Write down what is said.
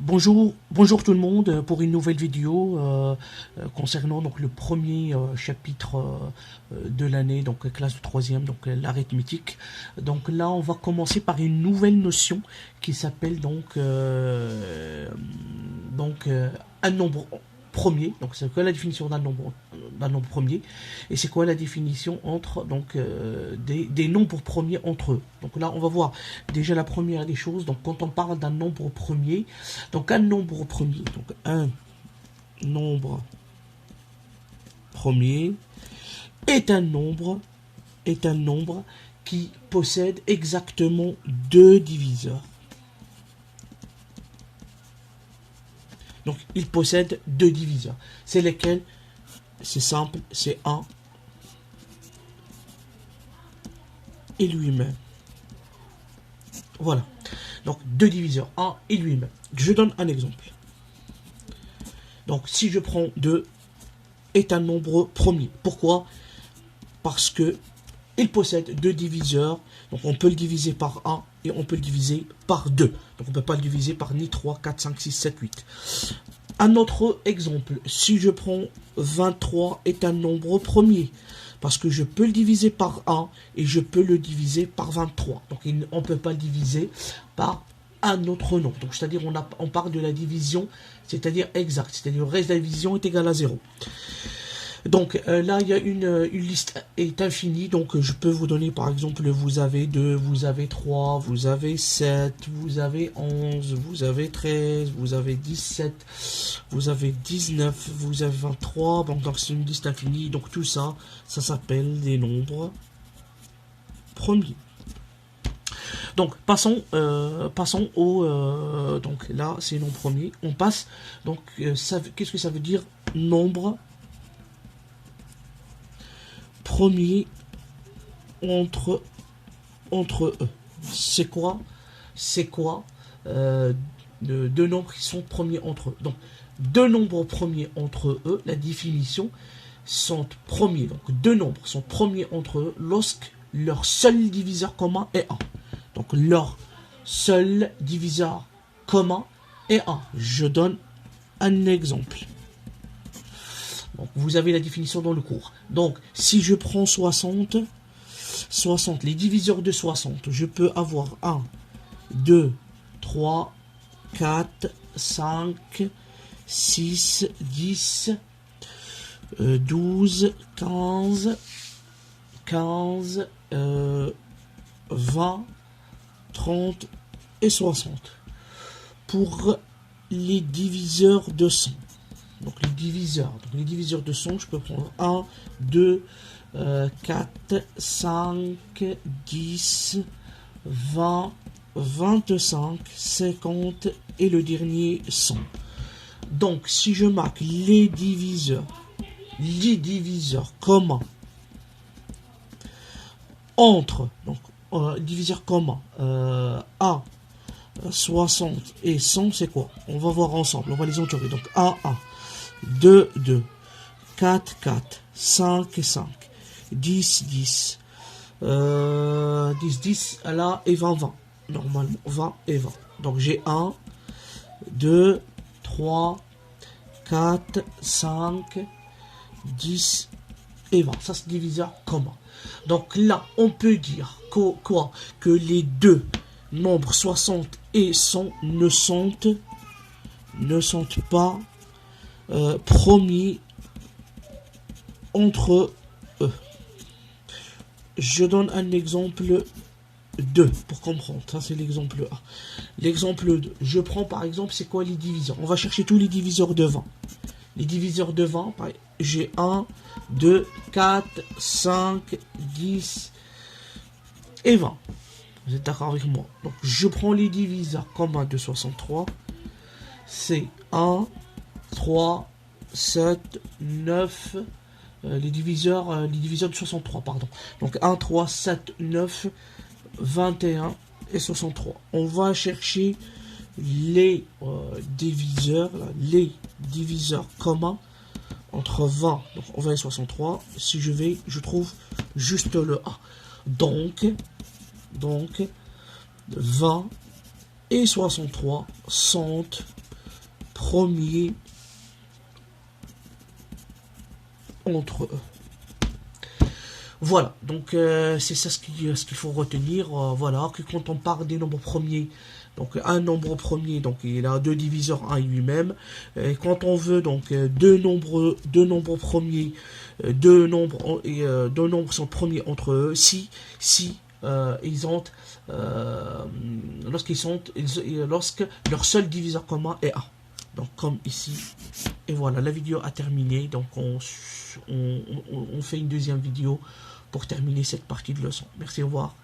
Bonjour tout le monde pour une nouvelle vidéo concernant donc le premier chapitre de l'année, donc classe de troisième, donc l'arithmétique. Donc là, on va commencer par une nouvelle notion qui s'appelle un nombre premier. Donc c'est quoi la définition d'un nombre premier, et c'est quoi la définition entre des nombres premiers entre eux. Donc là, on va voir déjà la première des choses. Donc quand on parle d'un nombre premier, donc un nombre premier, est un nombre qui possède exactement deux diviseurs. Donc il possède deux diviseurs. C'est lesquels? C'est simple, c'est 1 et lui-même. Voilà. Donc deux diviseurs, 1 et lui-même. Je donne un exemple. Donc si je prends 2 est un nombre premier. Pourquoi? Parce que il possède deux diviseurs. Donc on peut le diviser par 1 et on peut le diviser par 2. Donc on ne peut pas le diviser par ni 3, 4, 5, 6, 7, 8. Un autre exemple, si je prends 23 est un nombre premier, parce que je peux le diviser par 1 et je peux le diviser par 23. Donc on ne peut pas le diviser par un autre nombre. Donc c'est-à-dire on parle de la division, c'est-à-dire exacte, c'est-à-dire le reste de la division est égal à 0. Donc là, il y a une liste est infinie. Donc je peux vous donner par exemple, vous avez 2, vous avez 3, vous avez 7, vous avez 11, vous avez 13, vous avez 17, vous avez 19, vous avez 23. Donc c'est une liste infinie. Donc tout ça, ça s'appelle des nombres premiers. Donc passons au donc là c'est nombre premier. On passe donc qu'est-ce que ça veut dire nombre premier entre eux? C'est quoi deux nombres qui sont premiers entre eux? Donc deux nombres premiers entre eux, la définition, sont premiers. Donc deux nombres sont premiers entre eux lorsque leur seul diviseur commun est 1. Donc leur seul diviseur commun est 1. Je donne un exemple. Donc, vous avez la définition dans le cours. Donc, si je prends 60, les diviseurs de 60, je peux avoir 1, 2, 3, 4, 5, 6, 10, 12, 15, 20, 30 et 60. Pour les diviseurs de 100. Donc les diviseurs de 100, je peux prendre 1, 2, 4, 5, 10, 20, 25, 50 et le dernier 100. Donc si je marque les diviseurs communs entre, donc diviseurs communs à 60 et 100, c'est quoi? On va voir ensemble, on va les entourer. Donc 1, 1. 2, 2, 4, 4, 5, 5, 10, 10, 10, 10, là, et 20, 20. Normalement, 20 et 20. Donc, j'ai 1, 2, 3, 4, 5, 10 et 20. Ça, c'est diviseur commun. Donc, là, on peut dire que les deux nombres 60 et 100 ne sont pas premiers entre eux. Je donne un exemple 2 pour comprendre. Ça, c'est l'exemple 1. L'exemple 2. Je prends par exemple, c'est quoi les diviseurs? On va chercher tous les diviseurs de 20. Les diviseurs de 20, j'ai 1, 2, 4, 5, 10 et 20. Vous êtes d'accord avec moi? Donc, je prends les diviseurs communs de 63. C'est 1, 3, 7, 9, les diviseurs de 63, pardon. Donc 1, 3, 7, 9, 21 et 63. On va chercher les diviseurs communs entre 20, donc on va aller 63. Si je trouve juste le A. Donc 20 et 63 sont premiers entre eux. Voilà, donc c'est ça ce qu'il faut retenir. Voilà, que quand on parle des nombres premiers, donc un nombre premier, donc il a deux diviseurs 1 et lui-même. Et quand on veut donc deux nombres premiers, deux nombres sont premiers entre eux, si ils ont lorsque leur seul diviseur commun est 1. Donc comme ici. Et voilà, la vidéo a terminé. Donc on fait une deuxième vidéo pour terminer cette partie de leçon. Merci, au revoir.